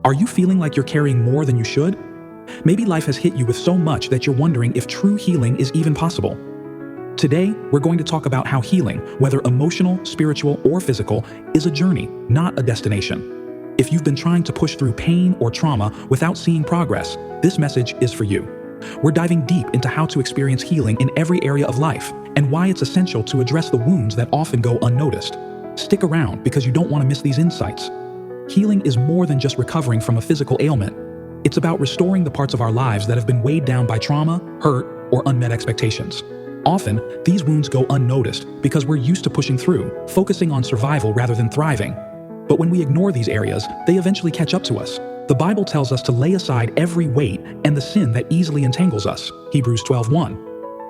Are you feeling like you're carrying more than you should? Maybe life has hit you with so much that you're wondering if true healing is even possible. Today, we're going to talk about how healing, whether emotional, spiritual, or physical, is a journey, not a destination. If you've been trying to push through pain or trauma without seeing progress, this message is for you. We're diving deep into how to experience healing in every area of life and why it's essential to address the wounds that often go unnoticed. Stick around because you don't want to miss these insights. Healing is more than just recovering from a physical ailment. It's about restoring the parts of our lives that have been weighed down by trauma, hurt, or unmet expectations. Often, these wounds go unnoticed because we're used to pushing through, focusing on survival rather than thriving. But when we ignore these areas, they eventually catch up to us. The Bible tells us to lay aside every weight and the sin that easily entangles us. Hebrews 12:1.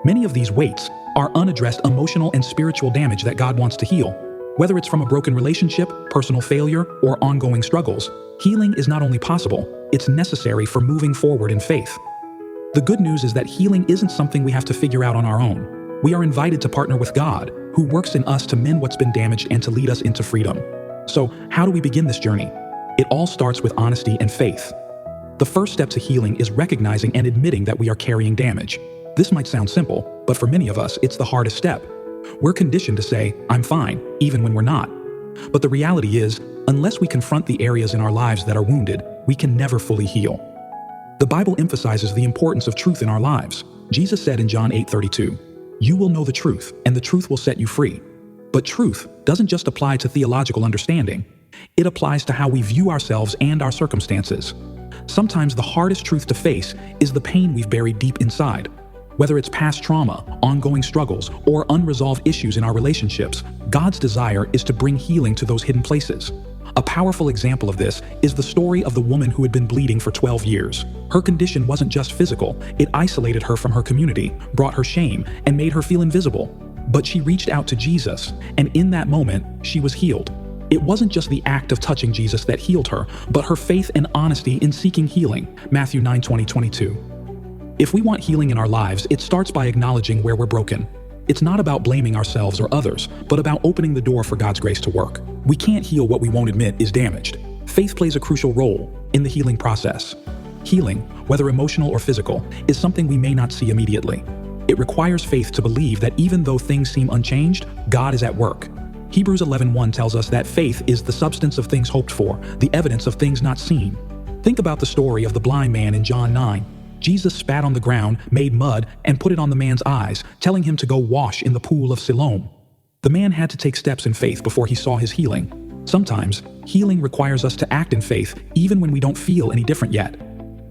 Many of these weights are unaddressed emotional and spiritual damage that God wants to heal. Whether it's from a broken relationship, personal failure, or ongoing struggles, healing is not only possible, it's necessary for moving forward in faith. The good news is that healing isn't something we have to figure out on our own. We are invited to partner with God, who works in us to mend what's been damaged and to lead us into freedom. So, how do we begin this journey? It all starts with honesty and faith. The first step to healing is recognizing and admitting that we are carrying damage. This might sound simple, but for many of us, it's the hardest step. We're conditioned to say, "I'm fine," even when we're not. But the reality is, unless we confront the areas in our lives that are wounded, we can never fully heal. The Bible emphasizes the importance of truth in our lives. Jesus said in John 8:32, "You will know the truth, and the truth will set you free." But truth doesn't just apply to theological understanding. It applies to how we view ourselves and our circumstances. Sometimes the hardest truth to face is the pain we've buried deep inside. Whether it's past trauma, ongoing struggles, or unresolved issues in our relationships, God's desire is to bring healing to those hidden places. A powerful example of this is the story of the woman who had been bleeding for 12 years. Her condition wasn't just physical, it isolated her from her community, brought her shame, and made her feel invisible. But she reached out to Jesus, and in that moment, she was healed. It wasn't just the act of touching Jesus that healed her, but her faith and honesty in seeking healing. Matthew 9:20-22. If we want healing in our lives, it starts by acknowledging where we're broken. It's not about blaming ourselves or others, but about opening the door for God's grace to work. We can't heal what we won't admit is damaged. Faith plays a crucial role in the healing process. Healing, whether emotional or physical, is something we may not see immediately. It requires faith to believe that even though things seem unchanged, God is at work. Hebrews 11:1 tells us that faith is the substance of things hoped for, the evidence of things not seen. Think about the story of the blind man in John 9. Jesus spat on the ground, made mud, and put it on the man's eyes, telling him to go wash in the pool of Siloam. The man had to take steps in faith before he saw his healing. Sometimes, healing requires us to act in faith even when we don't feel any different yet.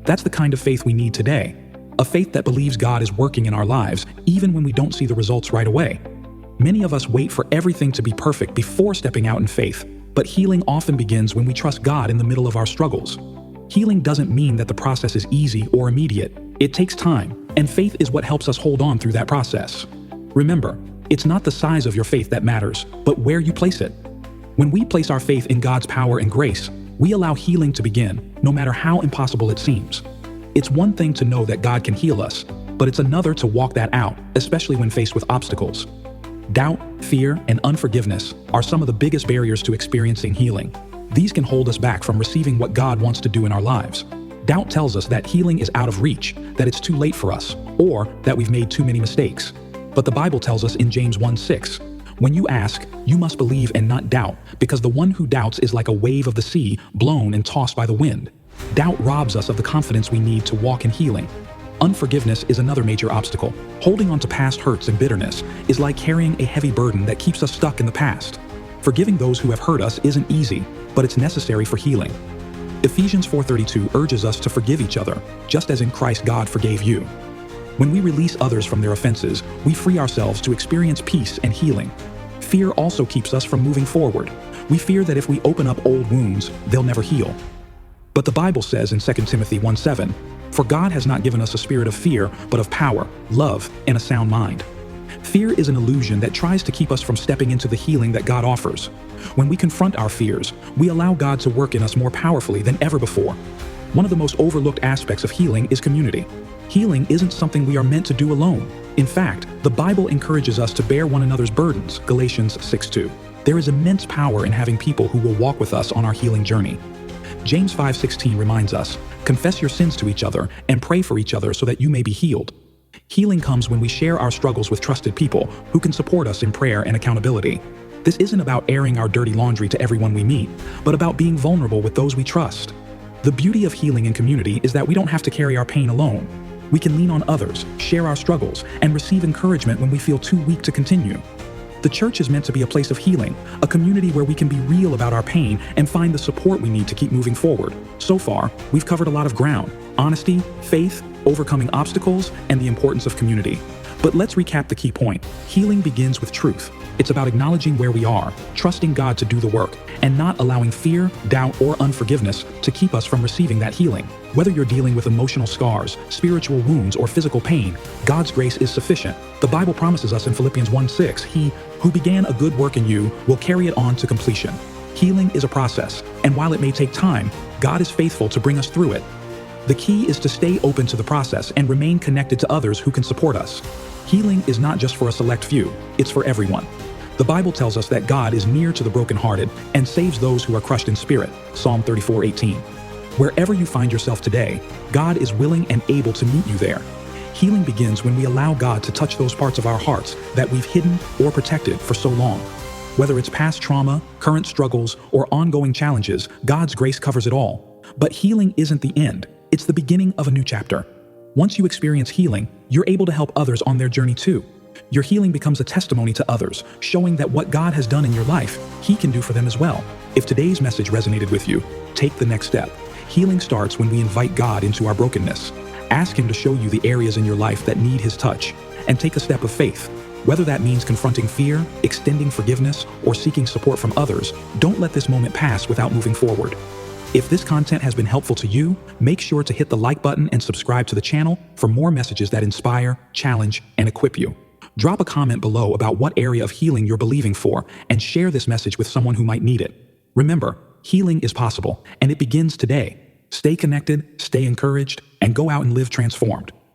That's the kind of faith we need today. A faith that believes God is working in our lives even when we don't see the results right away. Many of us wait for everything to be perfect before stepping out in faith, but healing often begins when we trust God in the middle of our struggles. Healing doesn't mean that the process is easy or immediate. It takes time, and faith is what helps us hold on through that process. Remember, it's not the size of your faith that matters, but where you place it. When we place our faith in God's power and grace, we allow healing to begin, no matter how impossible it seems. It's one thing to know that God can heal us, but it's another to walk that out, especially when faced with obstacles. Doubt, fear, and unforgiveness are some of the biggest barriers to experiencing healing. These can hold us back from receiving what God wants to do in our lives. Doubt tells us that healing is out of reach, that it's too late for us, or that we've made too many mistakes. But the Bible tells us in James 1:6, "When you ask, you must believe and not doubt, because the one who doubts is like a wave of the sea, blown and tossed by the wind." Doubt robs us of the confidence we need to walk in healing. Unforgiveness is another major obstacle. Holding on to past hurts and bitterness is like carrying a heavy burden that keeps us stuck in the past. Forgiving those who have hurt us isn't easy, but it's necessary for healing. Ephesians 4:32 urges us to forgive each other, just as in Christ God forgave you. When we release others from their offenses, we free ourselves to experience peace and healing. Fear also keeps us from moving forward. We fear that if we open up old wounds, they'll never heal. But the Bible says in 2 Timothy 1:7, "For God has not given us a spirit of fear, but of power, love, and a sound mind." Fear is an illusion that tries to keep us from stepping into the healing that God offers. When we confront our fears, we allow God to work in us more powerfully than ever before. One of the most overlooked aspects of healing is community. Healing isn't something we are meant to do alone. In fact, the Bible encourages us to bear one another's burdens, Galatians 6:2. There is immense power in having people who will walk with us on our healing journey. James 5:16 reminds us, "Confess your sins to each other and pray for each other so that you may be healed." Healing comes when we share our struggles with trusted people who can support us in prayer and accountability. This isn't about airing our dirty laundry to everyone we meet, but about being vulnerable with those we trust. The beauty of healing in community is that we don't have to carry our pain alone. We can lean on others, share our struggles, and receive encouragement when we feel too weak to continue. The church is meant to be a place of healing, a community where we can be real about our pain and find the support we need to keep moving forward. So far, we've covered a lot of ground: honesty, faith, overcoming obstacles, and the importance of community. But let's recap the key point. Healing begins with truth. It's about acknowledging where we are, trusting God to do the work, and not allowing fear, doubt, or unforgiveness to keep us from receiving that healing. Whether you're dealing with emotional scars, spiritual wounds, or physical pain, God's grace is sufficient. The Bible promises us in Philippians 1:6, "He who began a good work in you will carry it on to completion." Healing is a process, and while it may take time, God is faithful to bring us through it. The key is to stay open to the process and remain connected to others who can support us. Healing is not just for a select few, it's for everyone. The Bible tells us that God is near to the brokenhearted and saves those who are crushed in spirit, Psalm 34:18. Wherever you find yourself today, God is willing and able to meet you there. Healing begins when we allow God to touch those parts of our hearts that we've hidden or protected for so long. Whether it's past trauma, current struggles, or ongoing challenges, God's grace covers it all. But healing isn't the end, it's the beginning of a new chapter. Once you experience healing, you're able to help others on their journey too. Your healing becomes a testimony to others, showing that what God has done in your life, He can do for them as well. If today's message resonated with you, take the next step. Healing starts when we invite God into our brokenness. Ask Him to show you the areas in your life that need His touch, and take a step of faith. Whether that means confronting fear, extending forgiveness, or seeking support from others, don't let this moment pass without moving forward. If this content has been helpful to you, make sure to hit the like button and subscribe to the channel for more messages that inspire, challenge, and equip you. Drop a comment below about what area of healing you're believing for and share this message with someone who might need it. Remember, healing is possible, and it begins today. Stay connected, stay encouraged, and go out and live transformed.